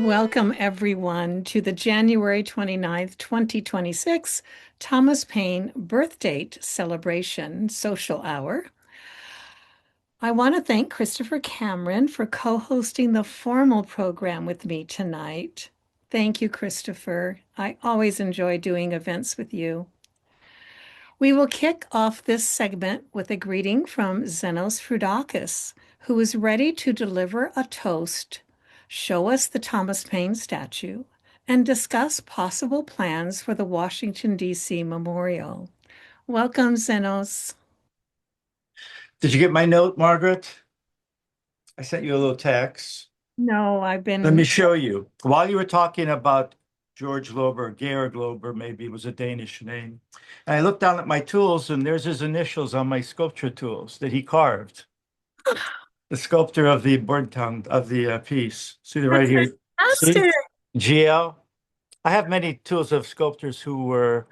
Welcome, everyone, to the January 29th, 2026 Thomas Paine Birthdate Celebration Social Hour. I want to thank Christopher Cameron for co-hosting the formal program with me tonight. Thank you, Christopher. I always enjoy doing events with you. We will kick off this segment with a greeting from Zenos Frudakis, who is ready to deliver a toast, show us the Thomas Paine statue, and discuss possible plans for the Washington, D.C. Memorial. Welcome, Zenos. Did you get my note, Margaret? I sent you a little text. No, I've Let me been, show you. While you were talking about George Lober, Georg Lober, maybe it was a Danish name, and I looked down at my tools, and there's his initials on my sculpture tools that he carved. The sculptor of the bird tongue of the piece. See the right that's here. See? fantastic. GL. I have many tools of sculptors who were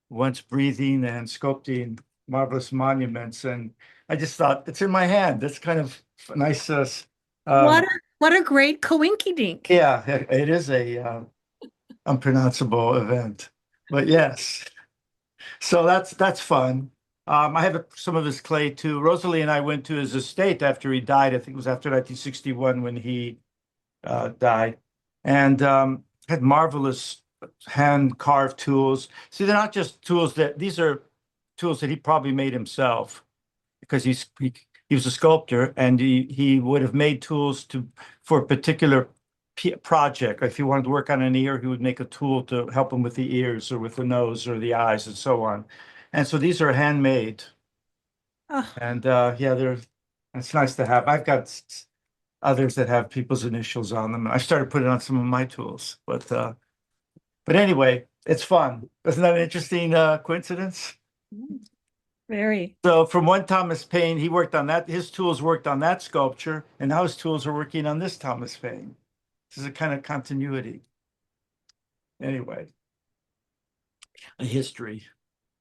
once breathing and sculpting marvelous monuments, and I just thought it's in my hand. That's kind of nice. What Um, a, what a great coinkydink. yeah, it is a unpronounceable event, but yes. So that's fun. I have some of his clay too. Rosalie and I went to his estate after he died. I think it was after 1961 when he died, and had marvelous hand carved tools. See, they're not just tools that these are tools that he probably made himself because he was a sculptor and he would have made tools for a particular project. If he wanted to work on an ear, he would make a tool to help him with the ears or with the nose or the eyes and so on. And so these are handmade. Oh, And yeah, it's nice to have. I've got others that have people's initials on them. I started putting on some of my tools, but anyway, it's fun. Isn't that an interesting coincidence? very. So from one Thomas Paine, he worked on that. His tools worked on that sculpture, and now his tools are working on this Thomas Paine. This is a kind of continuity. Anyway, a history.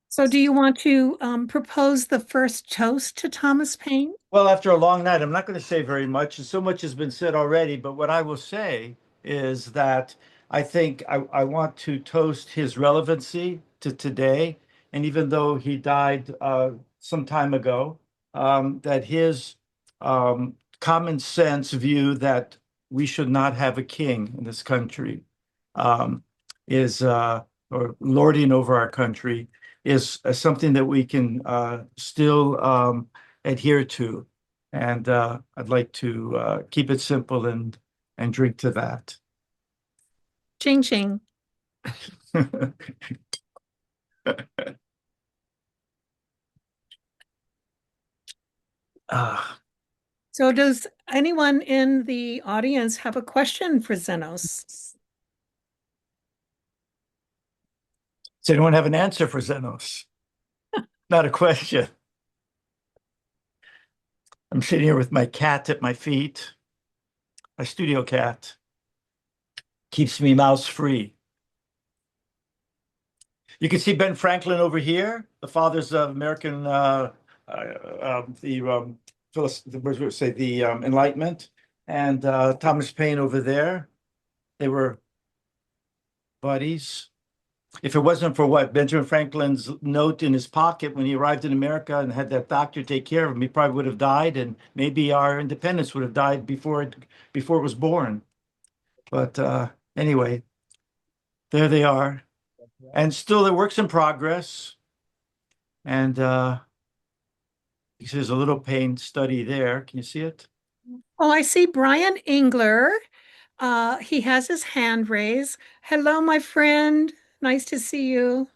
So, do you want to propose the first toast to Thomas Paine? Well, after a long night, I'm not going to say very much, and so much has been said already. But what I will say is that I think I want to toast his relevancy to today. And even though he died some time ago, that his common sense view that we should not have a king in this country um, is, or lording over our country, is something that we can still adhere to. And I'd like to keep it simple and drink to that. Ching ching. Ah, So, does anyone in the audience have a question for Zenos? does anyone have an answer for Zenos? Not a question. I'm sitting here with my cat at my feet. My studio cat keeps me mouse free. You can see Ben Franklin over here, the fathers of American the Enlightenment, and Thomas Paine over there. They were buddies. If it wasn't for what Benjamin Franklin's note in his pocket when he arrived in America and had that doctor take care of him, he probably would have died, and maybe our independence would have died before it was born. But anyway, there they are, and still it works in progress. And there's a little Paine study there. Can you see it? Oh, I see Brian Engler. He has his hand raised. Hello, my friend. Nice to see you.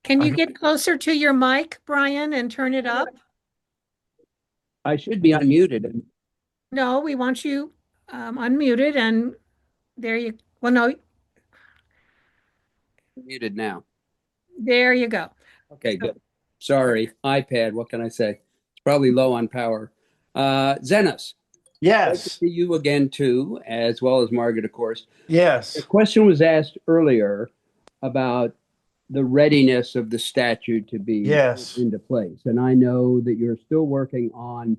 Can I you don't, get closer to your mic, Brian, and turn it up? I should be unmuted. No, we want you unmuted, and there you. Well, no, Muted now. there you go. Okay, good. Sorry, iPad. What can I say? It's probably low on power. Zenos, great to yes, see you again too, as well as Margaret, of course. The yes. question was asked earlier about the readiness of the statue to be put Yes. into place, and I know that you're still working on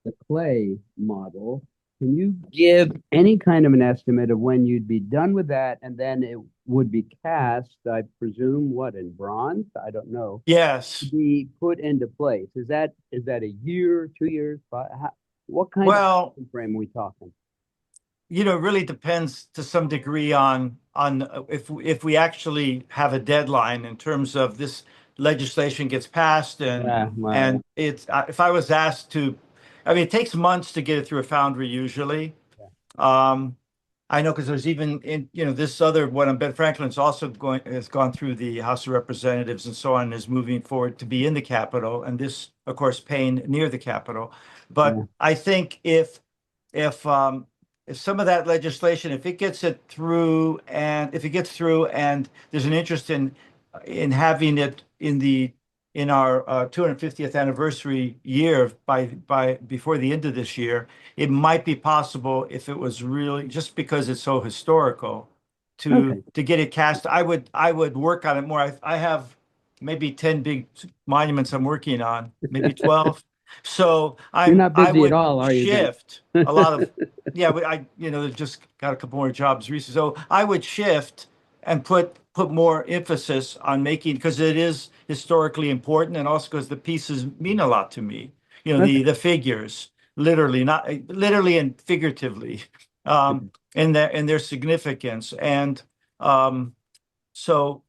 the clay model. Can you give any kind of an estimate of when you'd be done with that, and then it would be cast, I presume, what, in bronze? I don't know. To Yes. be put into place. Is that a year, 2 years, what kind of Well, time frame are we talking? it really depends to some degree on if we actually have a deadline in terms of this legislation gets passed Yeah, well, and it's if I was asked to, I mean, it takes months to get it through a foundry usually. yeah. Um, I know because there's even in this other one on Ben Franklin's also has gone through the House of Representatives and so on and is moving forward to be in the Capitol, and this, of course, Paine near the Capitol. But Yeah. I think if if some of that legislation, if it gets it through, and if it gets through, and there's an interest in having it in our 250th anniversary year by before the end of this year, it might be possible if it was really just because it's so historical Okay. to get it cast. I would work on it more. I have maybe 10 big monuments I'm working on, maybe 12. So You're not I busy at would all, are you, Zen? shift a lot of, yeah, but just got a couple more jobs recently. So I would shift and put more emphasis on making, because it is historically important, and also because the pieces mean a lot to me. Okay. The figures, literally, not literally and figuratively, in their significance. And so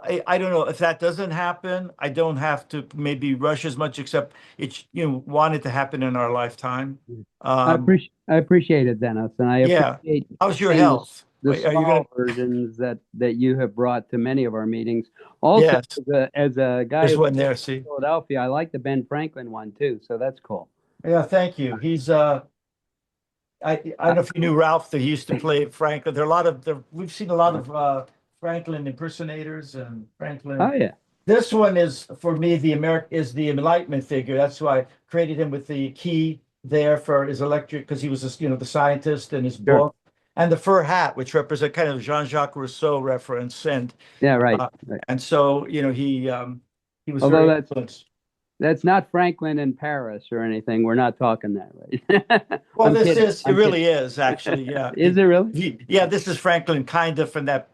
I don't know if that doesn't happen. I don't have to maybe rush as much, except it's want it to happen in our lifetime. I appreciate it, Dennis, and I Yeah. appreciate How's your seeing health? the Are you gonna? small versions that you have brought to many of our meetings. Also, Yes. as a guy There's who one lives there. in See. Philadelphia, I like the Ben Franklin one too, so that's cool. Yeah. Thank you. He's I don't know if you knew Ralph that he used to play Franklin. There are a lot of we've seen a lot of Franklin impersonators and Oh Franklin. yeah, This one is for me the Enlightenment figure. That's why I created him with the key there for his electric, because he was the scientist in his sure. book, and the fur hat, which represent kind of Jean-Jacques Rousseau reference, Yeah, right, uh, right. and so he was Although very that's influenced. that's not Franklin in Paris or anything. We're not talking that, right? Well, I'm kidding. it I'm kidding. really is actually, yeah. Is it really? Yeah, this is Franklin kind of from that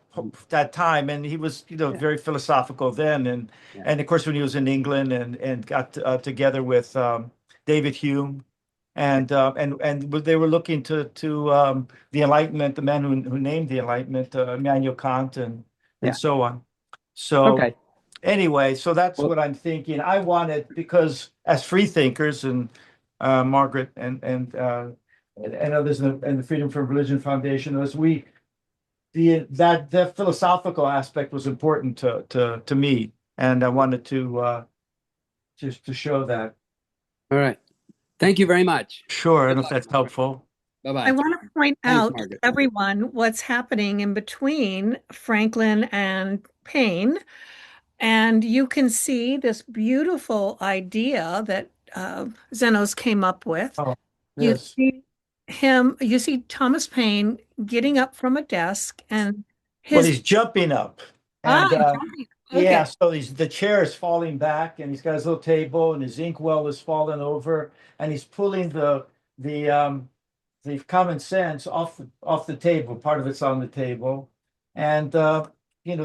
time, and he was, Yeah, very philosophical then, yeah, and of course when he was in England and got together with David Hume, yeah, and they were looking to the Enlightenment, the man who named the Enlightenment, Immanuel Kant, and yeah. so on. So Okay. anyway, so that's Well, what I'm thinking. I wanted, because as free thinkers, and Margaret and others in the Freedom from Religion Foundation, as we that philosophical aspect was important to me, and I wanted to just to show that. all right. Thank you very much. Sure, I don't Good know if luck, that's Margaret. helpful. Bye I bye. want to point Thanks, out to Margaret. everyone what's happening in between Franklin and Payne. And you can see this beautiful idea that Zenos came up with. Oh, You yes. see you see Thomas Paine getting up from a desk and Well, his, he's jumping up, and jumping. yeah, Okay. so the chair is falling back, and he's got his little table, and his inkwell is falling over, and he's pulling the the common sense off the table. Part of it's on the table, and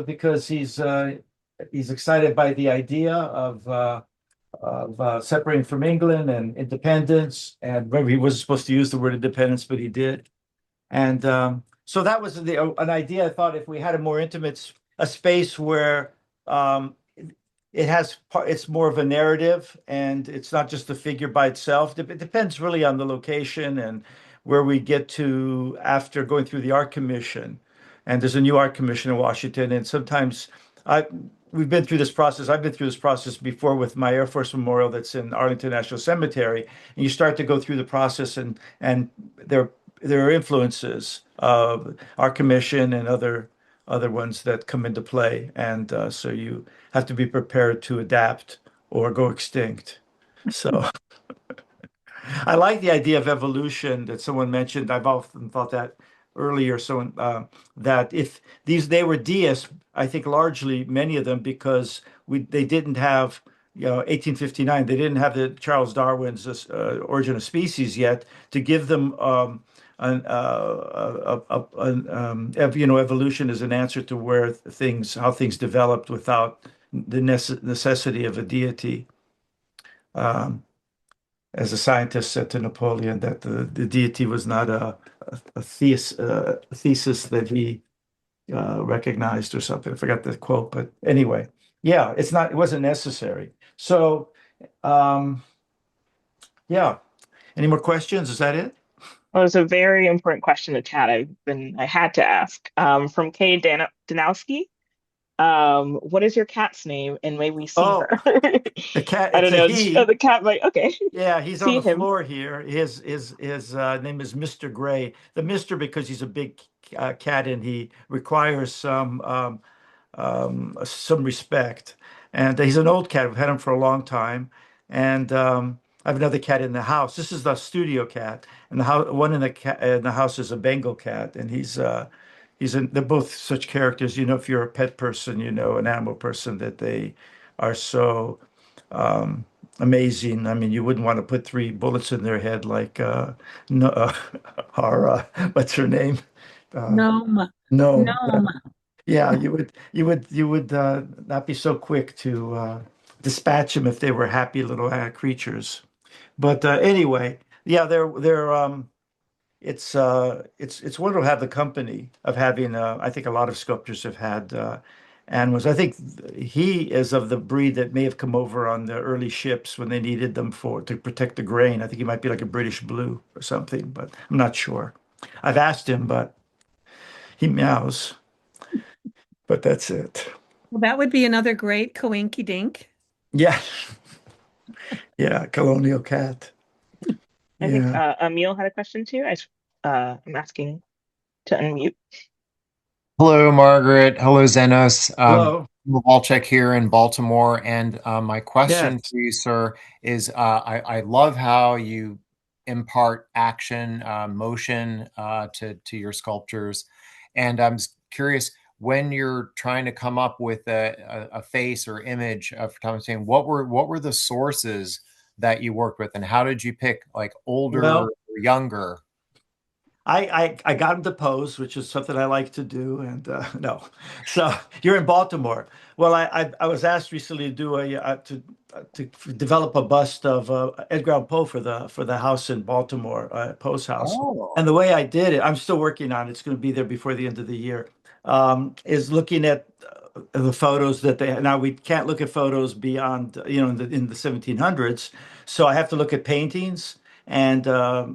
because he's excited by the idea of separating from England and independence, and maybe he wasn't supposed to use the word independence, but he did. And so that was an idea. I thought if we had a more intimate, a space where it's more of a narrative, and it's not just a figure by itself. It depends really on the location and where we get to after going through the art commission. And there's a new art commission in Washington, and sometimes I we've been through this process. I've been through this process before with my Air Force Memorial that's in Arlington National Cemetery, and you start to go through the process, and there there are influences of our commission and other ones that come into play, and so you have to be prepared to adapt or go extinct. So I like the idea of evolution that someone mentioned. I've often thought that earlier. So that if they were deists, I think largely many of them because they didn't have 1859. They didn't have the Charles Darwin's Origin of Species yet to give them evolution as an answer to how things developed without the necessity of a deity. As a scientist said to Napoleon, that the deity was not a thesis that he recognized or something. I forgot the quote, but anyway, yeah, it wasn't necessary. So, yeah. Any more questions? Is that it? Well, it's a very important question to chat. I had to ask. From Kay Danowski. What is your cat's name? And may we see Oh, her? the cat, I it's don't a know. he. The cat might, okay. Yeah, he's on See the him. floor here. His name is Mr. Gray. The Mr. because he's a big cat and he requires some respect. And he's an old cat. We've had him for a long time. And I have another cat in the house. This is the studio cat, and the house one in the house is a Bengal cat, and they're both such characters. If you're a pet person, an animal person, that they are so amazing. I mean, you wouldn't want to put three bullets in their head like no, our what's her name? Gnome. No, Gnome. yeah, you would not be so quick to dispatch them if they were happy little creatures. But anyway, yeah, they're it's wonderful to have the company of having I think a lot of sculptors have had animals. I think he is of the breed that may have come over on the early ships when they needed them to protect the grain. I think he might be like a British Blue or something, but I'm not sure. I've asked him, but he meows. But that's it. Well, that would be another great coinky dink. Yeah, yeah, colonial cat. I think Yeah. Emil had a question too. I'm asking to unmute. Hello, Margaret. Hello, Zenos. Hello. Walczek here in Baltimore. And my question Yes. to you, sir, is I love how you impart action, motion to your sculptures. And I'm curious, when you're trying to come up with a face or image of Thomas Paine, what were the sources that you worked with, and how did you pick like older Well, or younger? I got him to pose, which is something I like to do. And no, so you're in Baltimore. Well, I was asked recently to do to develop a bust of Edgar Allan Poe for the house in Baltimore, Poe's house. Oh, And the way I did it, I'm still working on it. It's going to be there before the end of the year. Is looking at the photos that they now we can't look at photos beyond in the 1700s, so I have to look at paintings and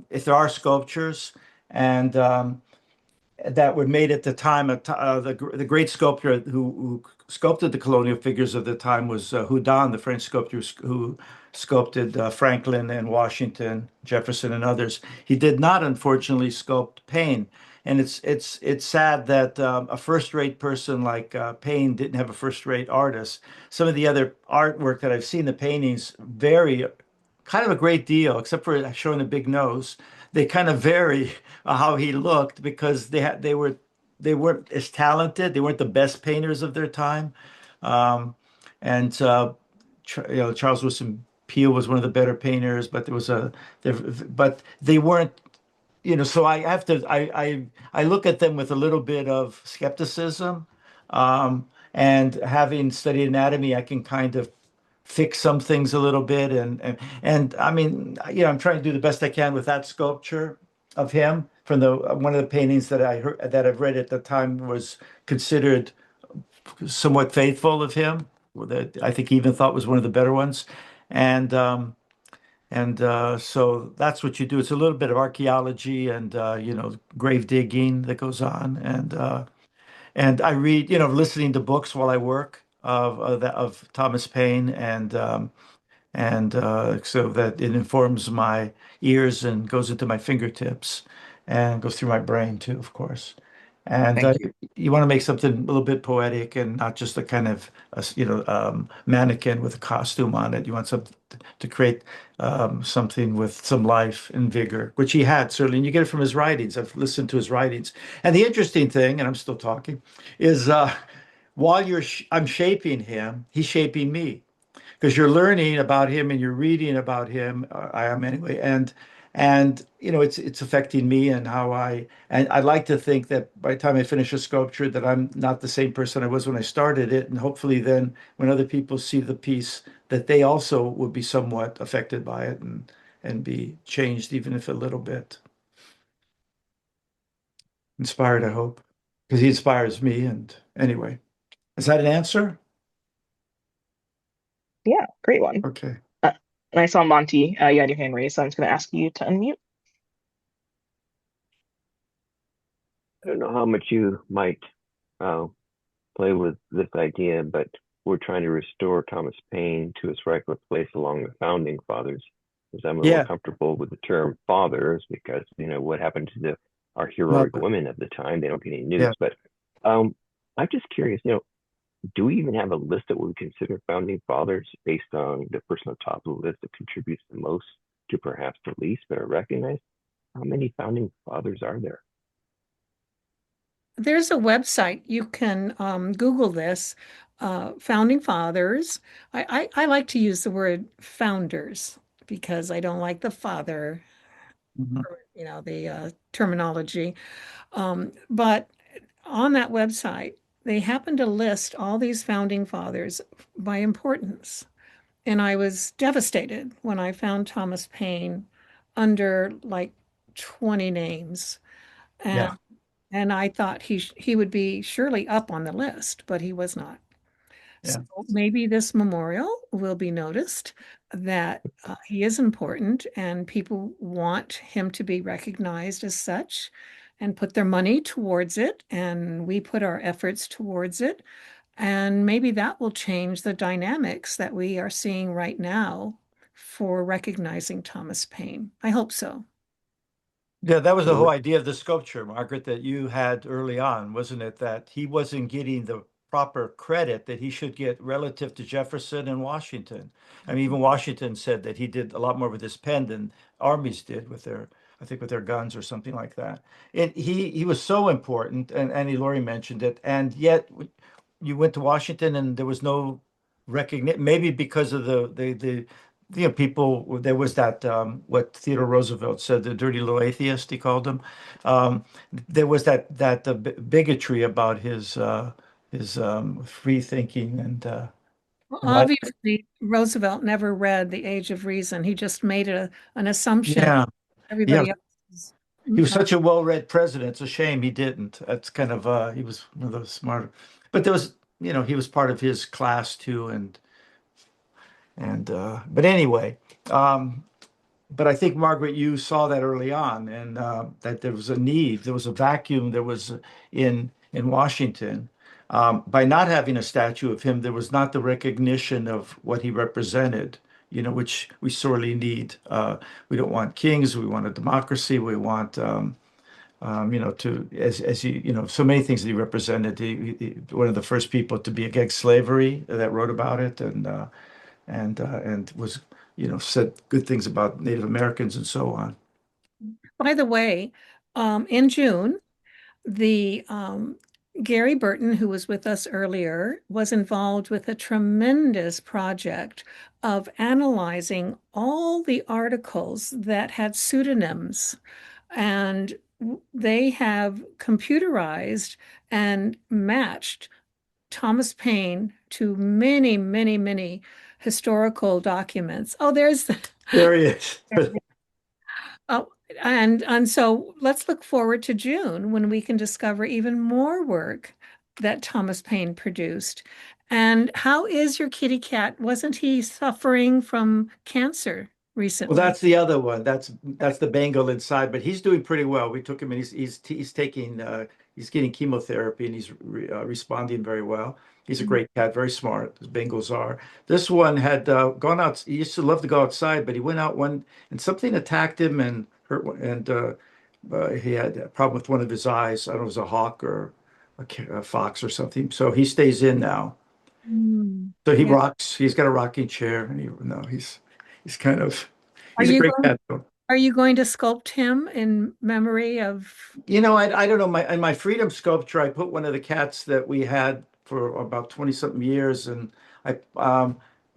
if there are sculptures and that were made at the time. The great sculptor who sculpted the colonial figures of the time was Houdin, the French sculptor who sculpted Franklin and Washington, Jefferson, and others. He did not, unfortunately, sculpt Paine. And it's sad that a first-rate person like Paine didn't have a first-rate artist. Some of the other artwork that I've seen, the paintings vary kind of a great deal, except for showing the big nose. They kind of vary how he looked because they weren't as talented. They weren't the best painters of their time. Um, and Charles Wilson Peale was one of the better painters, but but they weren't. So I have to I look at them with a little bit of skepticism. And having studied anatomy, I can kind of fix some things a little bit and I mean, I'm trying to do the best I can with that sculpture of him from the one of the paintings that I've read at the time was considered somewhat faithful of him, that I think he even thought was one of the better ones. And so that's what you do. It's a little bit of archaeology and grave digging that goes on. And I read, listening to books while I work of Thomas Paine, and so that it informs my ears and goes into my fingertips and goes through my brain too, of course. And thank you. you want to make something a little bit poetic and not just a kind of mannequin with a costume on it. You want something to create something with some life and vigor, which he had certainly. And you get it from his writings. I've listened to his writings. And the interesting thing, and I'm still talking, is while I'm shaping him, he's shaping me. because you're learning about him and you're reading about him. I am anyway, and it's affecting me and and I like to think that by the time I finish a sculpture that I'm not the same person I was when I started it, and hopefully then when other people see the piece that they also would be somewhat affected by it and be changed even if a little bit. Inspired, I hope, because he inspires me. And anyway, is that an answer? Yeah, great one. Okay. And I saw Monty, you had your hand raised, so I'm just going to ask you to unmute. I don't know how much you might play with this idea, but we're trying to restore Thomas Paine to his rightful place along the founding fathers, because I'm a little comfortable with the term fathers, because what happened to our heroic women of the time? They don't get any news. Yeah. But I'm just curious, do we even have a list that we consider founding fathers based on the person on top of the list that contributes the most to perhaps the least but are recognized? How many founding fathers are there? There's a website. You can Google this, Founding Fathers. I like to use the word founders because I don't like the father, Mhm. the terminology. But on that website, they happen to list all these founding fathers by importance. And I was devastated when I found Thomas Paine under like 20 names. And Yeah. and I thought he would be surely up on the list, but he was not. So Yeah. maybe this memorial will be noticed that he is important and people want him to be recognized as such and put their money towards it, and we put our efforts towards it. And maybe that will change the dynamics that we are seeing right now for recognizing Thomas Paine. I hope so. Yeah, that was the whole idea of the sculpture, Margaret, that you had early on, wasn't it? That he wasn't getting the proper credit that he should get relative to Jefferson and Washington. I mean, even Washington said that he did a lot more with his pen than armies did with I think with their guns or something like that. And he was so important, and Annie Laurie mentioned it, and yet you went to Washington and there was no recognition, maybe because of the people, there was that, what Theodore Roosevelt said, the dirty little atheist, he called him. There was that bigotry about his free thinking and Well, what? obviously, Roosevelt never read The Age of Reason. He just made an assumption Yeah, yeah. everybody else is. He was such a well-read president. It's a shame he didn't. That's kind of he was one of those smarter. But there was, he was part of his class too, and but anyway. But I think, Margaret, you saw that early on, and that there was a need, there was a vacuum, there was in Washington. By not having a statue of him, there was not the recognition of what he represented, which we sorely need. We don't want kings, we want a democracy, we want, to as so many things that he represented. One of the first people to be against slavery that wrote about it, and was, said good things about Native Americans and so on. By the way, in June, the Gary Burton, who was with us earlier, was involved with a tremendous project of analyzing all the articles that had pseudonyms, and they have computerized and matched Thomas Paine to many, many, many historical documents. Oh, there's There he is. oh, and so let's look forward to June when we can discover even more work that Thomas Paine produced. And how is your kitty cat? Wasn't he suffering from cancer recently? Well, that's the other one. That's the Bengal inside, but he's doing pretty well. We took him and he's taking he's getting chemotherapy and he's responding very well. He's a great cat, very smart, as Bengals are. This one had gone out. He used to love to go outside, but he went out one and something attacked him and hurt and he had a problem with one of his eyes. I don't know if it was a hawk or a fox or something. So he stays in now. So he Yeah. rocks. He's got a rocking chair, and he's kind of. Are He's a you great going, cat, though. are you going to sculpt him in memory of? I don't know. In my freedom sculpture, I put one of the cats that we had for about 20 something years, and I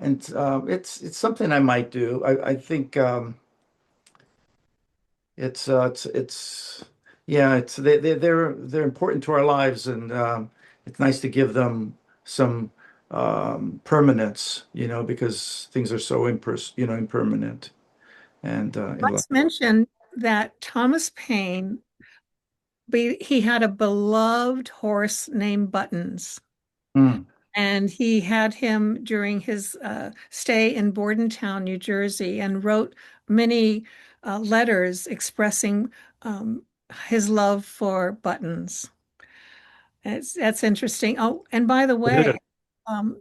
and it's something I might do. I think it's yeah, it's they're important to our lives, and it's nice to give them some permanence, because things are so impermanent, and in life. Let's mention that Thomas Paine, he had a beloved horse named Buttons. Mm. And he had him during his stay in Bordentown, New Jersey, and wrote many letters expressing his love for Buttons. That's interesting. Oh, and by the Yeah. way, um,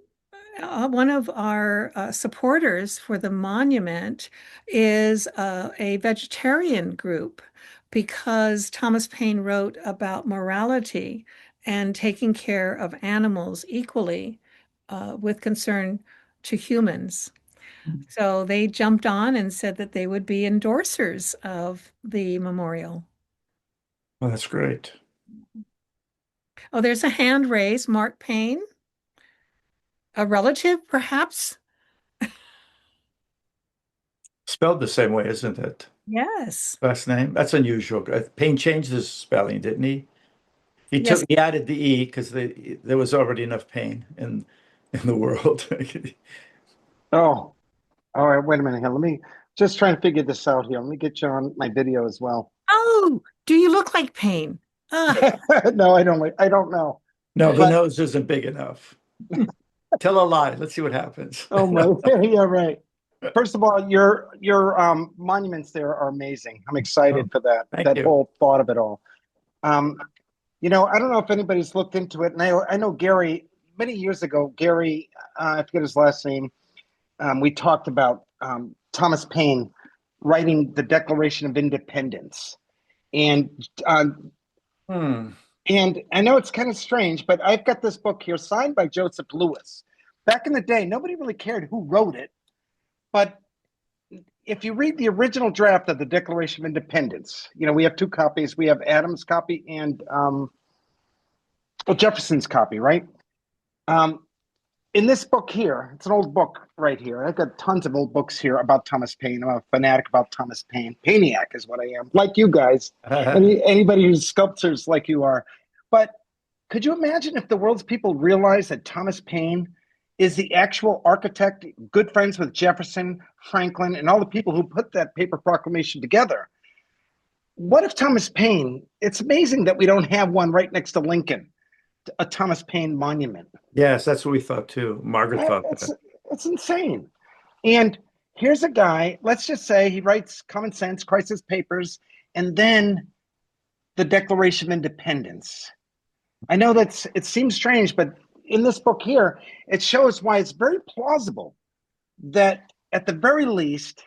one of our supporters for the monument is a vegetarian group because Thomas Paine wrote about morality and taking care of animals equally with concern to humans. So they jumped on and said that they would be endorsers of the memorial. Well, that's great. Oh, there's a hand raised. Mark Paine, a relative, perhaps? Spelled the same way, isn't it? Yes. Last name. That's unusual. Payne changed his spelling, didn't he? Yes. He added the E because there was already enough pain in the world. Oh, all right. Wait a minute here. Let me just try and figure this out here. Let me get you on my video as well. Oh, do you look like Paine? No, I don't. I don't know. No, the But- nose isn't big enough. Tell a lie. Let's see what happens. Oh my. Yeah, right. First of all, your monuments there are amazing. I'm excited for that. Thank That you. whole thought of it all. I don't know if anybody's looked into it, and I know Gary many years ago. Gary, I forget his last name. We talked about Thomas Paine writing the Declaration of Independence, and Hmm. and I know it's kind of strange, but I've got this book here signed by Joseph Lewis. Back in the day, nobody really cared who wrote it, but if you read the original draft of the Declaration of Independence, we have two copies. We have Adams' copy and Jefferson's copy, right? In this book here, it's an old book right here. I've got tons of old books here about Thomas Paine. I'm a fanatic about Thomas Paine. Painiac is what I am, like you guys. Anybody who's sculptors like you are. But could you imagine if the world's people realized that Thomas Paine is the actual architect, good friends with Jefferson, Franklin, and all the people who put that paper proclamation together? What if Thomas Paine, it's amazing that we don't have one right next to Lincoln, a Thomas Paine monument. Yes, that's what we thought too. Margaret thought that. It's insane. And here's a guy, let's just say he writes Common Sense, Crisis Papers, and then the Declaration of Independence. I know it seems strange, but in this book here, it shows why it's very plausible that at the very least,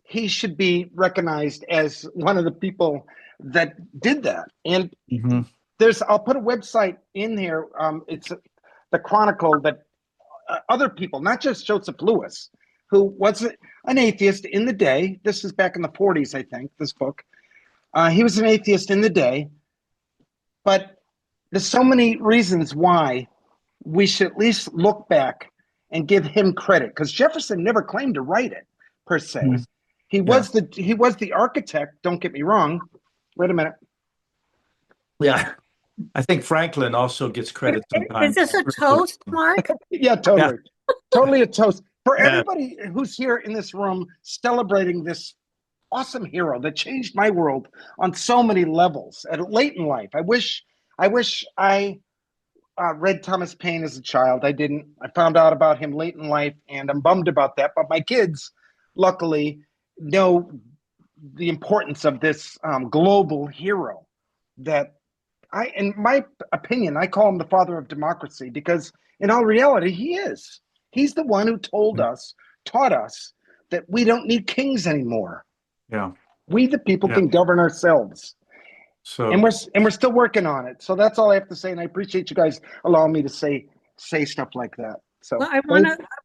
he should be recognized as one of the people that did that. And Mhm. I'll put a website in here. It's the Chronicle that other people, not just Joseph Lewis, who was an atheist in the day. This is back in the 40s, I think, this book. He was an atheist in the day, but there's so many reasons why we should at least look back and give him credit, because Jefferson never claimed to write it per se. Mhm. He was the architect. Don't get me wrong. Wait a minute. Yeah. I think Franklin also gets credit sometimes. Is this a toast, Mark? Yeah, totally. Totally a toast. For Yeah. everybody who's here in this room celebrating this awesome hero that changed my world on so many levels at late in life. I wish I read Thomas Paine as a child. I didn't. I found out about him late in life, and I'm bummed about that. But my kids, luckily, know the importance of this global hero that in my opinion, I call him the father of democracy, because in all reality, he is. He's the one who taught us that we don't need kings anymore. Yeah. We, the people, Yeah. can govern ourselves. So And we're still working on it. So that's all I have to say. And I appreciate you guys allowing me to say stuff like that. So Well, I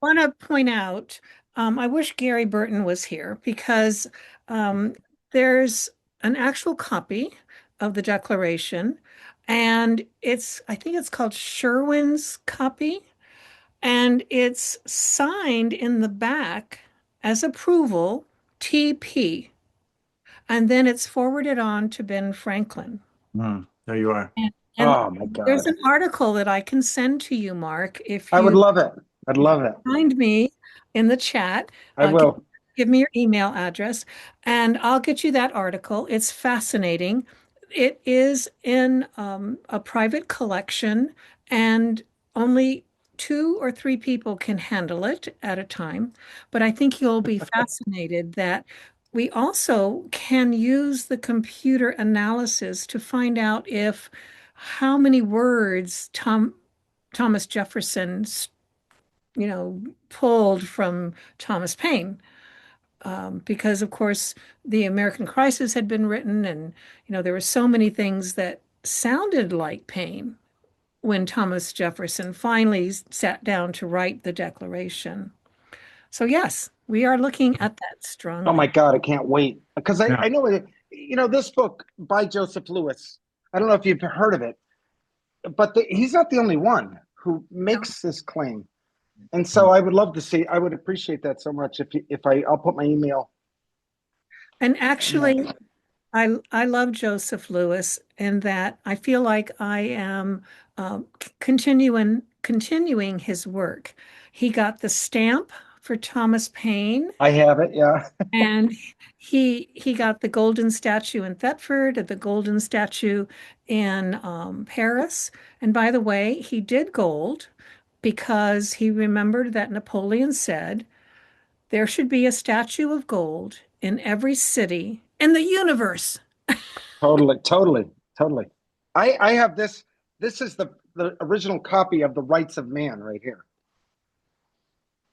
want to point out, I wish Gary Burton was here because there's an actual copy of the Declaration, and I think it's called Sherwin's copy. And it's signed in the back as approval, TP. And then it's forwarded on to Ben Franklin. There you are. And Oh my there's God. an article that I can send to you, Mark, if I would you love it. I'd love it. find me in the chat. I will. Give me your email address and I'll get you that article. It's fascinating. It is in a private collection and only 2 or 3 people can handle it at a time. But I think you'll be fascinated that we also can use the computer analysis to find out if how many words Thomas Jefferson, pulled from Thomas Paine. Because of course the American Crisis had been written, and there were so many things that sounded like Paine when Thomas Jefferson finally sat down to write the Declaration. So yes, we are looking at that strongly. Oh my God, I can't wait. Because Yeah. I know it, this book by Joseph Lewis, I don't know if you've heard of it, but he's not the only one who makes this claim. And so I would love to see, I would appreciate that so much I'll put my email. And actually, I love Joseph Lewis in that I feel like I am continuing his work. He got the stamp for Thomas Paine. I have it, yeah. And he got the golden statue in Thetford and the golden statue in Paris. And by the way, he did gold because he remembered that Napoleon said there should be a statue of gold in every city in the universe. Totally. I have this. This is the original copy of the Rights of Man right here.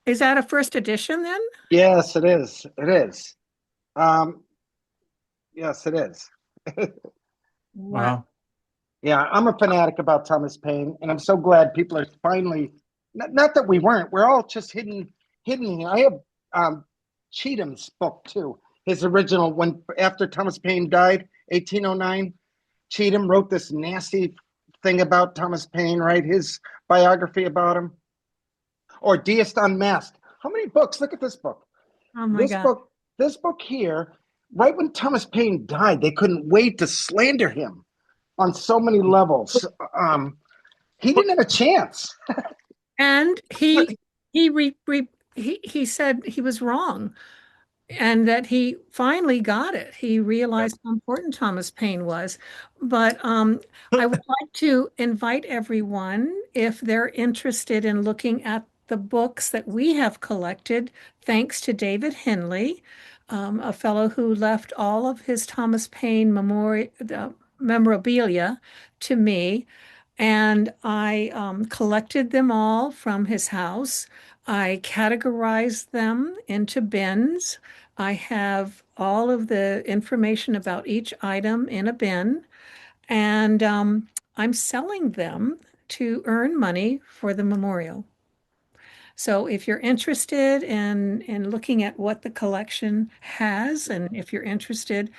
Is that a first edition then? Yes, it is. It is. Yes, it is. Wow. Yeah, I'm a fanatic about Thomas Paine, and I'm so glad people are finally, not that we weren't, we're all just hidden here. I have Cheatham's book too. His original, after Thomas Paine died, 1809, Cheatham wrote this nasty thing about Thomas Paine, right? His biography about him. Or Deist Unmasked. How many books? Look at this book. Oh my God. This book here, right when Thomas Paine died, they couldn't wait to slander him on so many levels. He didn't have a chance. And he said he was wrong and that he finally got it. He realized how important Thomas Paine was. But I would like to invite everyone, if they're interested in looking at the books that we have collected, thanks to David Henley, a fellow who left all of his Thomas Paine memorabilia to me. And I collected them all from his house. I categorized them into bins. I have all of the information about each item in a bin, and I'm selling them to earn money for the memorial. So if you're interested in looking at what the collection has, and if you're interested,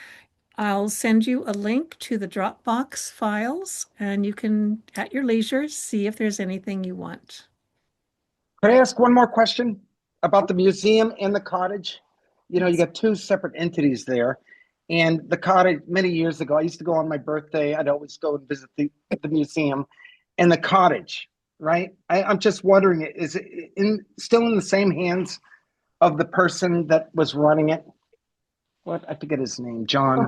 I'll send you a link to the Dropbox files, and you can, at your leisure, see if there's anything you want. Could I ask one more question about the museum and the cottage? You got two separate entities there. And the cottage, many years ago, I used to go on my birthday. I'd always go and visit the museum and the cottage, right? I'm just wondering, is it still in the same hands of the person that was running it? I forget his name, John.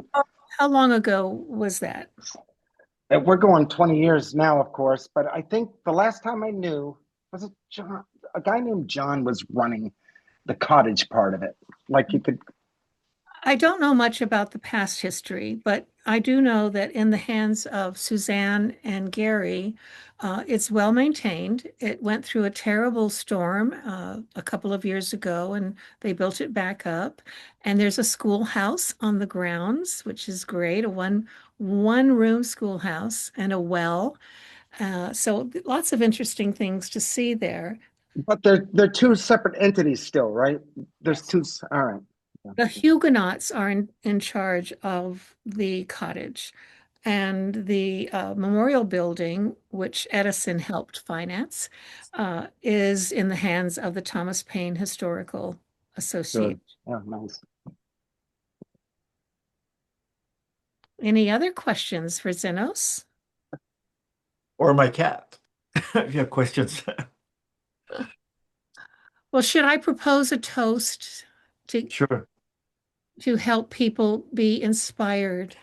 How long ago was that? We're going 20 years now, of course, but I think the last time I knew, was it John? A guy named John was running the cottage part of it. Like you could. I don't know much about the past history, but I do know that in the hands of Suzanne and Gary, it's well maintained. It went through a terrible storm a couple of years ago, and they built it back up. And there's a schoolhouse on the grounds, which is great, a one-room schoolhouse and a well. So lots of interesting things to see there. But they're two separate entities still, right? There's two. All right. The Huguenots are in charge of the cottage, And the memorial building, which Edison helped finance, is in the hands of the Thomas Paine Historical Association. Oh, nice. Any other questions for Zenos? Or my cat. If you have questions. Well, should I propose a toast Sure. to help people be inspired?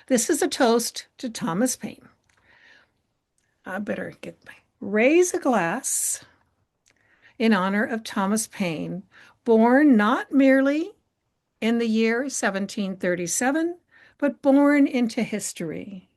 This is a toast to Thomas Paine. I better raise a glass in honor of Thomas Paine, born not merely in the year 1737, but born into history.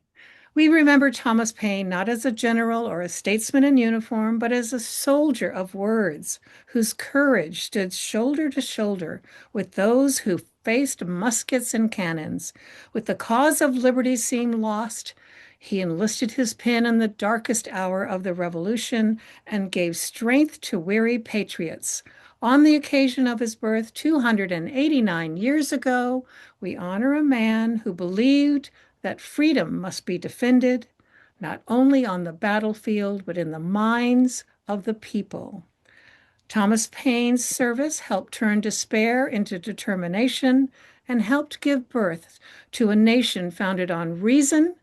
We remember Thomas Paine not as a general or a statesman in uniform, but as a soldier of words whose courage stood shoulder to shoulder with those who faced muskets and cannons. With the cause of liberty seemed lost, he enlisted his pen in the darkest hour of the Revolution and gave strength to weary patriots. On the occasion of his birth 289 years ago, we honor a man who believed that freedom must be defended, not only on the battlefield, but in the minds of the people. Thomas Paine's service helped turn despair into determination and helped give birth to a nation founded on reason,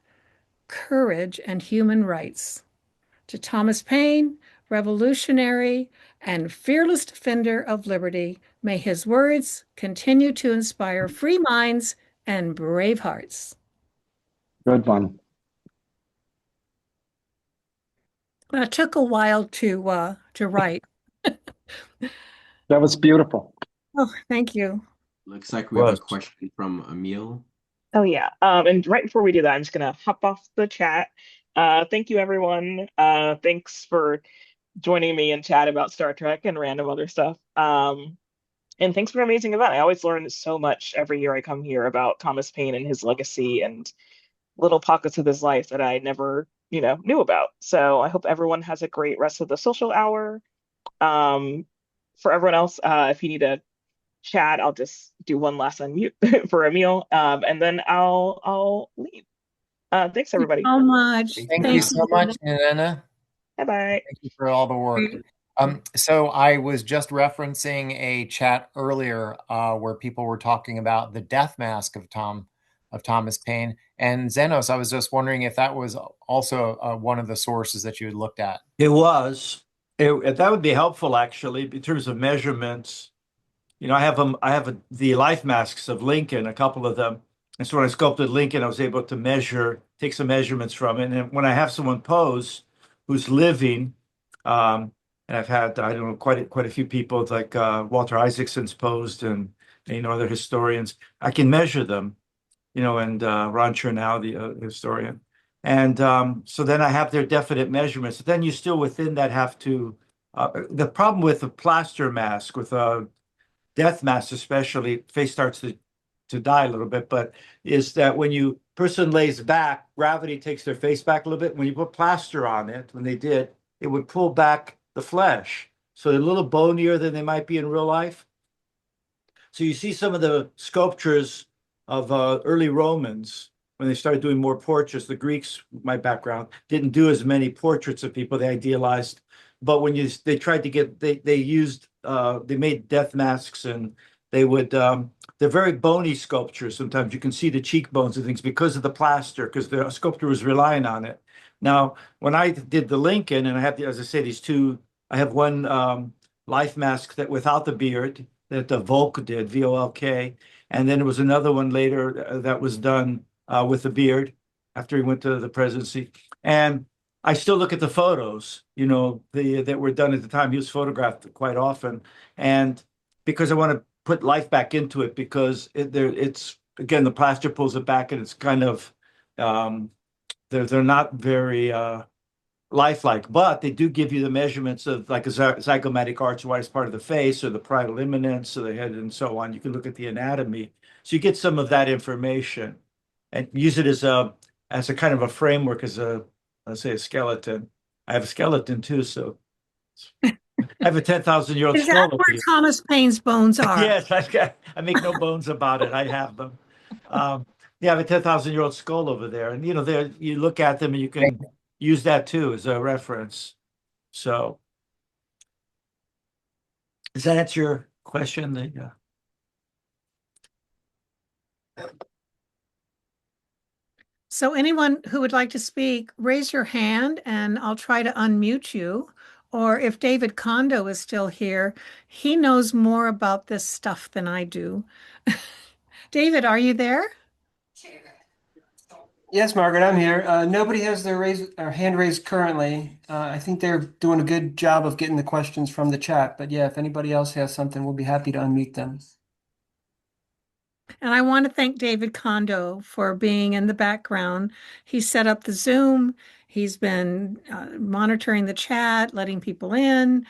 courage, and human rights. To Thomas Paine, revolutionary and fearless defender of liberty, may his words continue to inspire free minds and brave hearts. Good one. It took a while to write. That was beautiful. Oh, thank you. Looks like we have a question from Emil. Oh yeah. And right before we do that, I'm just gonna hop off the chat. Thank you, everyone. Thanks for joining me in chat about Star Trek and random other stuff. And thanks for an amazing event. I always learn so much every year I come here about Thomas Paine and his legacy and little pockets of his life that I never, knew about. So I hope everyone has a great rest of the social hour. For everyone else, if you need a chat, I'll just do one last unmute for Emil, and then I'll leave. Thanks, everybody. So much. Thank you so much, Nana. Bye-bye. Thank you for all the work. So I was just referencing a chat earlier where people were talking about the death mask of Thomas Paine. And Zenos, I was just wondering if that was also one of the sources that you had looked at. It was. That would be helpful, actually, in terms of measurements. I have the life masks of Lincoln, a couple of them. And so when I sculpted Lincoln, I was able to take some measurements from it. And when I have someone pose who's living, and I've had, I don't know, quite a few people like Walter Isaacson's posed and other historians, I can measure them, and Ron Chernow, the historian. And so then I have their definite measurements. Then you still within that have to, the problem with a plaster mask, with a death mask especially, face starts to die a little bit, but is that when person lays back, gravity takes their face back a little bit. When you put plaster on it, when they did, it would pull back the flesh. So they're a little bonier than they might be in real life. So you see some of the sculptures of early Romans, when they started doing more portraits, the Greeks, my background, didn't do as many portraits of people, they idealized. But when they tried to get, they made death masks, and they're very bony sculptures. Sometimes you can see the cheekbones and things because of the plaster, because the sculptor was relying on it. Now, when I did the Lincoln, and I have, as I say, these two, I have one life mask that without the beard that the Volk did, Volk, and then there was another one later that was done with the beard after he went to the presidency. And I still look at the photos, that were done at the time. He was photographed quite often, and because I want to put life back into it, because it's again, the plaster pulls it back, and it's kind of they're not very lifelike, but they do give you the measurements of like a zygomatic arch, widest part of the face, or the parietal eminence of the head, and so on. You can look at the anatomy, so you get some of that information, and use it as a kind of a framework, let's say a skeleton. I have a skeleton too, so I have a 10,000-year-old Is skull. that where Thomas Paine's bones are? Yes, I make no bones about it. I have them. You have a 10,000-year-old skull over there, and there you look at them and you can use that too as a reference. So, does that answer your question? So anyone who would like to speak, raise your hand and I'll try to unmute you. Or if David Kondo is still here, he knows more about this stuff than I do. David, are you there? Yes, Margaret, I'm here. Nobody has their hand raised currently. I think they're doing a good job of getting the questions from the chat. But yeah, if anybody else has something, we'll be happy to unmute them. And I want to thank David Kondo for being in the background. He set up the Zoom. He's been monitoring the chat, letting people in.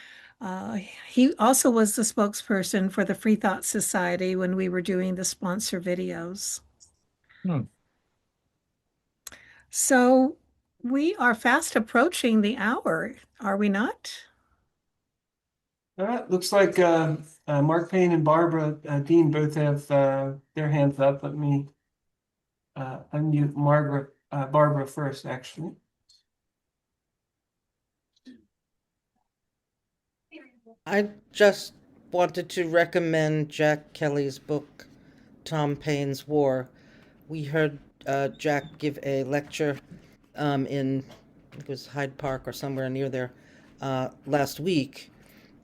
He also was the spokesperson for the Free Thought Society when we were doing the sponsor videos. So we are fast approaching the hour, are we not? All right, looks like Mark Payne and Barbara Dean both have their hands up. Let me unmute Barbara first, actually. I just wanted to recommend Jack Kelly's book, Tom Paine's War. We heard Jack give a lecture in, I think it was Hyde Park or somewhere near there, last week,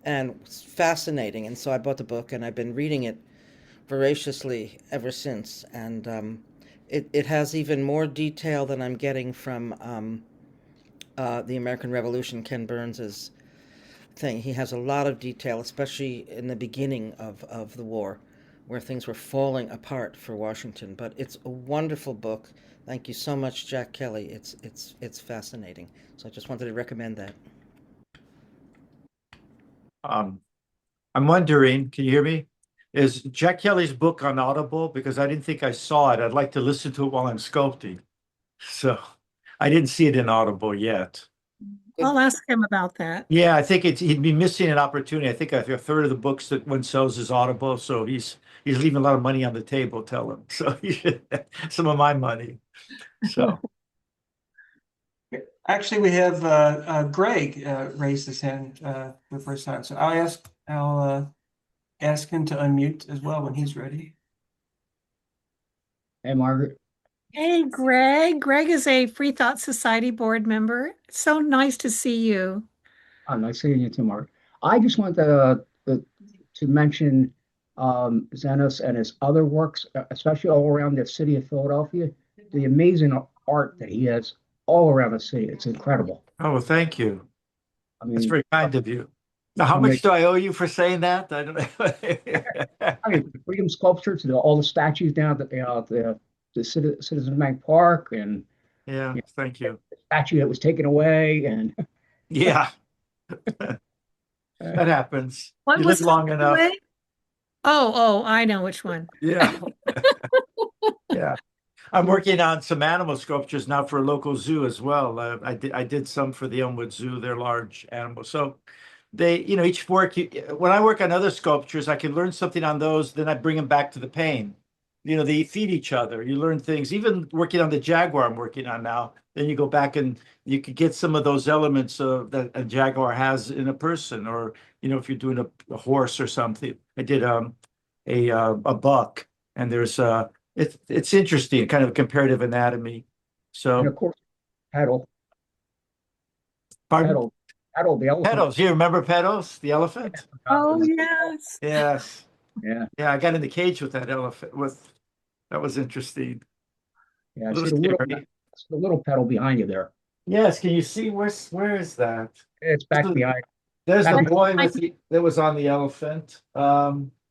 and it was fascinating. And so I bought the book and I've been reading it voraciously ever since. And it has even more detail than I'm getting from the American Revolution, Ken Burns's thing. He has a lot of detail, especially in the beginning of the war, where things were falling apart for Washington. But it's a wonderful book. Thank you so much, Jack Kelly. It's fascinating. So I just wanted to recommend that. I'm wondering, can you hear me? Is Jack Kelly's book on Audible? Because I didn't think I saw it. I'd like to listen to it while I'm sculpting. So I didn't see it in Audible yet. I'll ask him about that. Yeah, I think he'd be missing an opportunity. I think a third of the books that one sells is Audible, so he's leaving a lot of money on the table, tell him. So he should some of my money. So Actually, we have Greg raised his hand for the first time. So I'll ask him to unmute as well when he's ready. Hey, Margaret. Hey, Greg. Greg is a Free Thought Society board member. So nice to see you. Oh, nice seeing you too, Margaret. I just wanted to mention Zenos and his other works, especially all around the city of Philadelphia. The amazing art that he has all around the city. It's incredible. Oh, well, thank you. I mean, that's very kind of you. Now, how much do I owe you for saying that? I don't know. I mean, freedom sculpture to all the statues down at the Citizen Bank Park, and yeah, thank you. The statue that was taken away, and yeah, that happens. What you was live long enough. Away? Oh, I know which one. Yeah, yeah. I'm working on some animal sculptures now for a local zoo as well. I did some for the Elmwood Zoo. They're large animals, so they, each work. When I work on other sculptures, I can learn something on those. Then I bring them back to the Paine. They feed each other. You learn things. Even working on the jaguar I'm working on now, then you go back and you could get some of those elements that a jaguar has in a person, or if you're doing a horse or something. I did a buck, and there's it's interesting, kind of comparative anatomy. So and of course, Pedal. Pardon? Pedal, the elephant. Pedals. You remember Pedals, the elephant? Oh yes. Yes. Yeah. Yeah, I got in the cage with that elephant. That was interesting. Yeah, see the little pedal behind you there. Yes, can you see where is that? It's back behind. There's the boy that was on the elephant.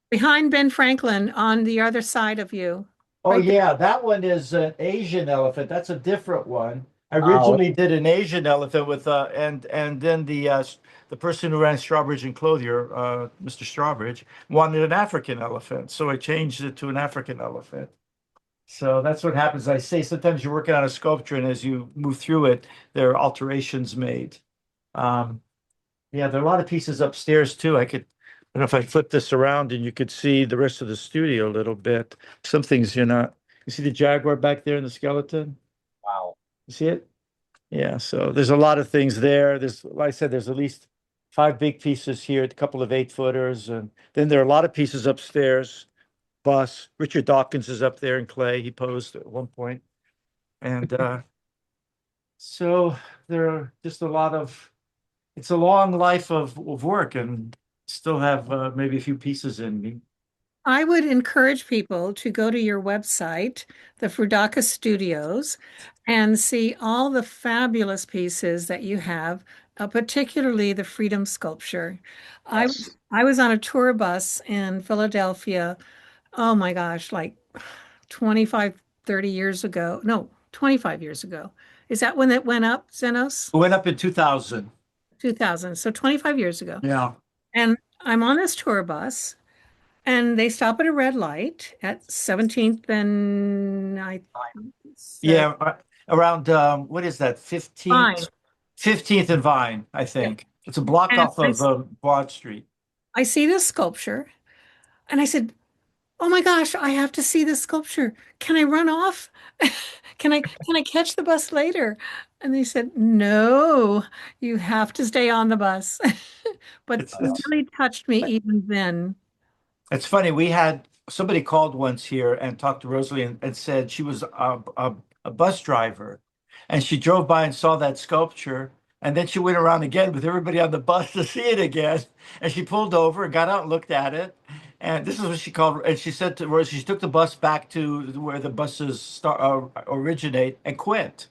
Behind Ben Franklin on the other side of you. Oh right yeah, that one is an Asian elephant. That's a different one. I originally did an Asian elephant with and then the person who ran Strawbridge and Clothier, Mr. Strawbridge, wanted an African elephant, so I changed it to an African elephant. So that's what happens. I say sometimes you're working on a sculpture, and as you move through it, there are alterations made. Yeah, there are a lot of pieces upstairs too. I don't know if I flip this around and you could see the rest of the studio a little bit. Some things you're You see the jaguar back there in the skeleton? Wow. You see it? Yeah, so there's a lot of things there. There's, like I said, there's at least 5 big pieces here, a couple of 8-footers, and then there are a lot of pieces upstairs. Bus. Richard Dawkins is up there in clay. He posed at one point. And so there are just a lot of, it's a long life of work and still have maybe a few pieces in me. I would encourage people to go to your website, the Frudakis Studios, and see all the fabulous pieces that you have, particularly the Freedom Sculpture. Yes. I was on a tour bus in Philadelphia, oh my gosh, like 25, 30 years ago. No, 25 years ago. Is that when it went up, Zenos? It went up in 2000. 2000. So 25 years ago. Yeah. And I'm on this tour bus. And they stop at a red light at 17th and Yeah, around what is that? 15th, Fine. 15th and Vine, I think. It's a block And off of Broad Street. I see this sculpture and I said, "Oh my gosh, I have to see this sculpture. Can I run off? Can I catch the bus later?" And they said, "No, you have to stay on the bus." But it really touched me even then. It's funny. We had somebody called once here and talked to Rosalie and said she was a bus driver and she drove by and saw that sculpture. And then she went around again with everybody on the bus to see it again. And she pulled over and got out and looked at it. And this is what she called, and she said to Rosalie, she took the bus back to where the buses originate and quit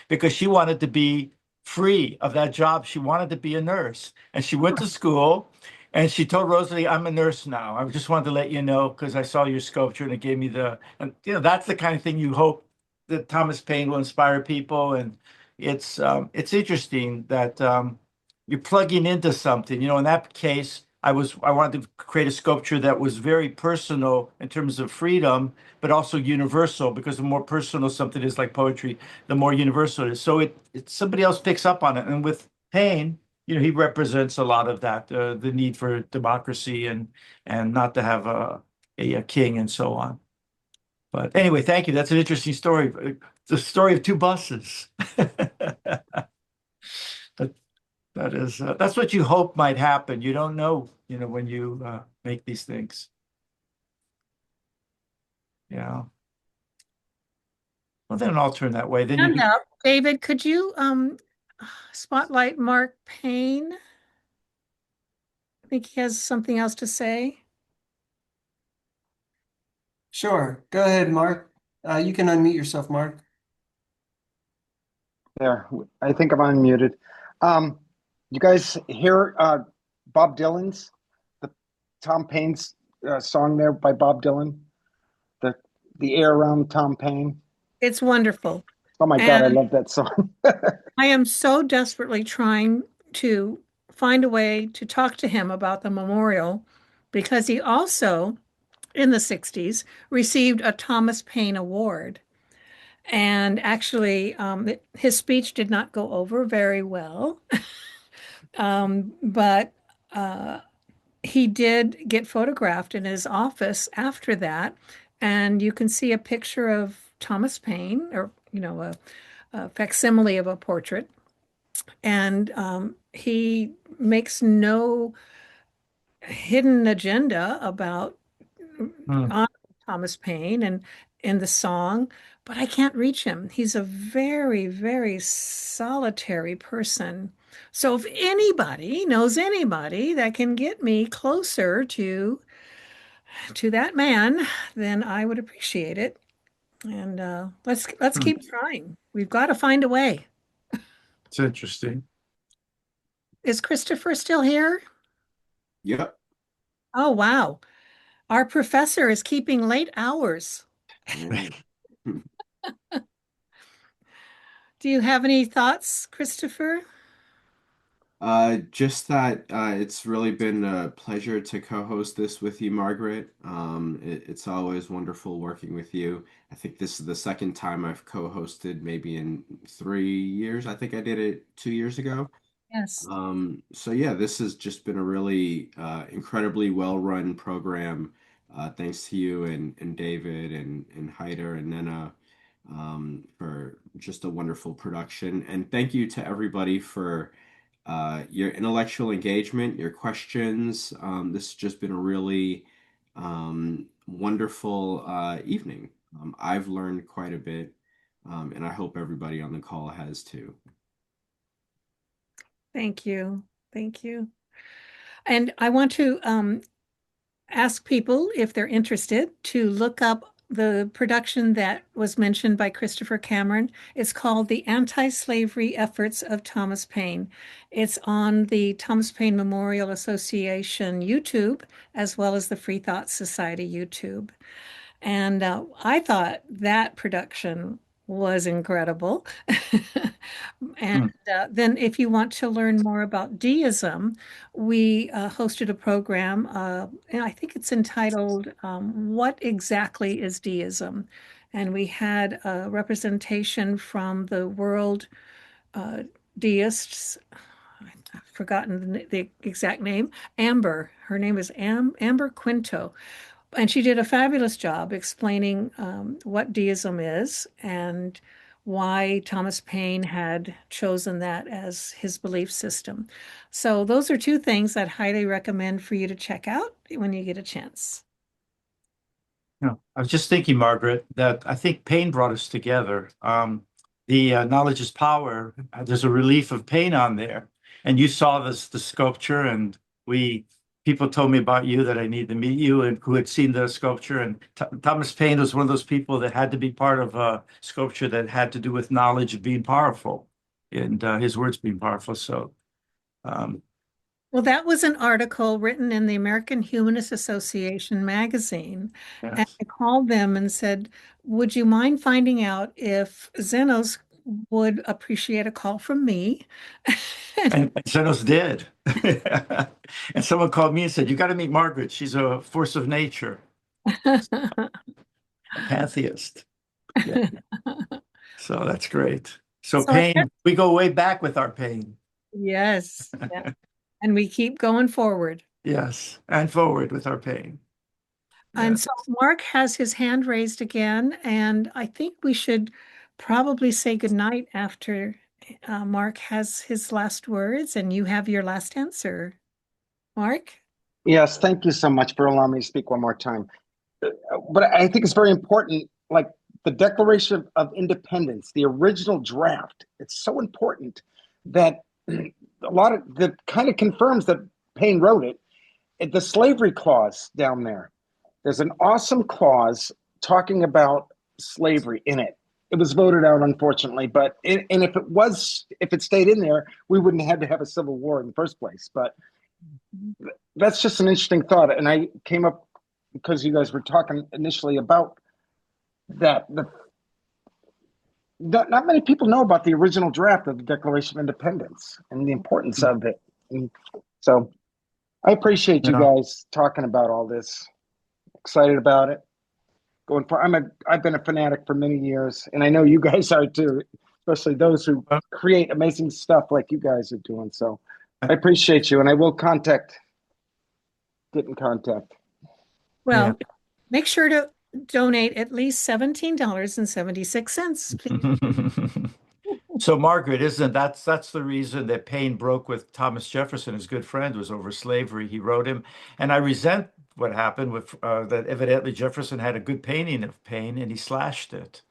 because she wanted to be free of that job. She wanted to be a nurse. And she went to school and she told Rosalie, "I'm a nurse now. I just wanted to let you know because I saw your sculpture and it gave me and that's the kind of thing you hope that Thomas Paine will inspire people." And it's interesting that you're plugging into something. In that case, I wanted to create a sculpture that was very personal in terms of freedom, but also universal, because the more personal something is, like poetry, the more universal it is. So somebody else picks up on it. And with Paine, he represents a lot of that, the need for democracy and not to have a king and so on. But anyway, thank you. That's an interesting story. The story of 2 buses. That's what you hope might happen. You don't know, when you make these things. Yeah. Well, then I'll turn that way. Then David, could you spotlight Mark Paine? I think he has something else to say. Sure. Go ahead, Mark. You can unmute yourself, Mark. There, I think I'm unmuted. You guys hear Bob Dylan's, the Tom Paine's song there by Bob Dylan? The air around Tom Paine. It's wonderful. Oh my God, I love that song. I am so desperately trying to find a way to talk to him about the memorial because he also, in the 60s, received a Thomas Paine Award. And actually, his speech did not go over very well. But he did get photographed in his office after that. And you can see a picture of Thomas Paine, or, a facsimile of a portrait. And he makes no hidden agenda about Thomas Paine and in the song, but I can't reach him. He's a very, very solitary person. So if anybody knows anybody that can get me closer to that man, then I would appreciate it. And let's keep trying. We've got to find a way. It's interesting. Is Christopher still here? Yep. Oh, wow. Our professor is keeping late hours. Do you have any thoughts, Christopher? Just that it's really been a pleasure to co-host this with you, Margaret. It's always wonderful working with you. I think this is the second time I've co-hosted, maybe in 3 years. I think I did it 2 years ago. Yes. So yeah, this has just been a really incredibly well-run program. Thanks to you and David and Hyder and Nena for just a wonderful production. And thank you to everybody for your intellectual engagement, your questions. This has just been a really wonderful evening. I've learned quite a bit, and I hope everybody on the call has too. Thank you. Thank you. And I want to ask people, if they're interested, to look up the production that was mentioned by Christopher Cameron. It's called The Anti-Slavery Efforts of Thomas Paine. It's on the Thomas Paine Memorial Association YouTube, as well as the Free Thought Society YouTube. And I thought that production was incredible. And then if you want to learn more about deism, we hosted a program, and I think it's entitled, What Exactly is Deism? And we had a representation from the world deists. I've forgotten the exact name. Amber. Her name is Amber Quinto. And she did a fabulous job explaining what deism is and why Thomas Paine had chosen that as his belief system. So those are two things I'd highly recommend for you to check out when you get a chance. I was just thinking, Margaret, that I think Paine brought us together. The Knowledge is Power, there's a relief of Paine on there. And you saw the sculpture, and people told me about you, that I need to meet you, and who had seen the sculpture. And Thomas Paine was one of those people that had to be part of a sculpture that had to do with knowledge being powerful and his words being powerful. So, well, that was an article written in the American Humanist Association magazine. yes. And I called them and said, would you mind finding out if Zenos would appreciate a call from me? And Zenos did. And someone called me and said, you got to meet Margaret. She's a force of nature, a pantheist. Yeah. So that's great. So Paine, we go way back with our Paine. Yes. Yeah. And we keep going forward. Yes, and forward with our Paine. And so Mark has his hand raised again, and I think we should probably say goodnight after Mark has his last words and you have your last answer. Mark? Yes, thank you so much for allowing me to speak one more time. But I think it's very important, like the Declaration of Independence, the original draft, it's so important that a lot of that kind of confirms that Paine wrote it. The slavery clause down there's an awesome clause talking about slavery in it. It was voted out, unfortunately, but if it stayed in there, we wouldn't have had to have a civil war in the first place. But that's just an interesting thought, and I came up because you guys were talking initially about that. Not many people know about the original draft of the Declaration of Independence and the importance of it. And so I appreciate you guys talking about all this. Excited about it. I've been a fanatic for many years, and I know you guys are too, especially those who create amazing stuff like you guys are doing. So I appreciate you, and I will get in contact. Well, make sure to donate at least $17.76, please. So Margaret, that's the reason that Paine broke with Thomas Jefferson, his good friend, was over slavery. He wrote him, and I resent what happened with that. Evidently Jefferson had a good painting of Paine, and he slashed it,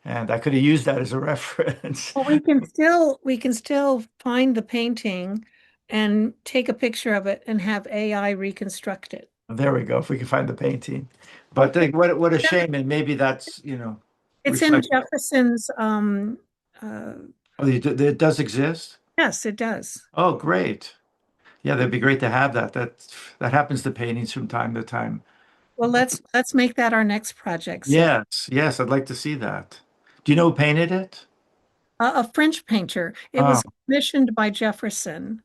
and I could have used that as a reference. Well, we can still find the painting and take a picture of it and have AI reconstruct it. There we go. If we can find the painting, but what a shame, and maybe that's it's in Jefferson's. It does exist? Yes, it does. Oh, great. Yeah, that'd be great to have that. That happens to paintings from time to time. Well, let's make that our next project. So. Yes, I'd like to see that. Do you know who painted it? A French painter. It was commissioned by Jefferson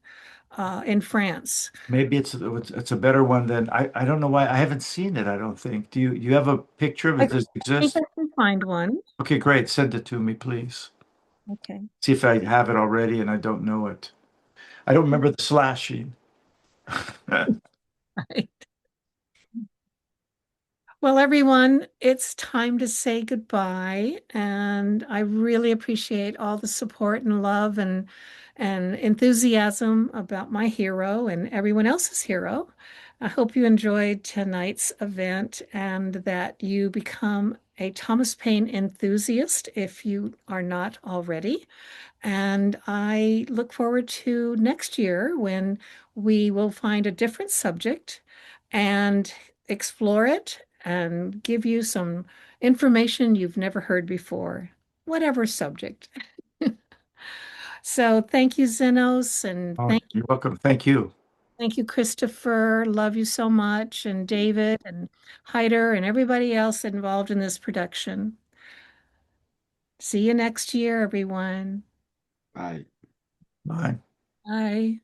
in France. Maybe it's a better one than I don't know why I haven't seen it. I don't think. Do you have a picture of it? Does it exist? I think I can find one. Okay, great. Send it to me, please. Okay. See if I have it already and I don't know it. I don't remember the slashing. Right. Well, everyone, it's time to say goodbye, and I really appreciate all the support and love and enthusiasm about my hero and everyone else's hero. I hope you enjoyed tonight's event and that you become a Thomas Paine enthusiast if you are not already. And I look forward to next year when we will find a different subject and explore it and give you some information you've never heard before, whatever subject. So thank you, Zenos, and Oh, you're welcome. Thank you. thank you, Christopher. Love you so much, and David and Hyder and everybody else involved in this production. See you next year, everyone. Bye. Bye. Bye.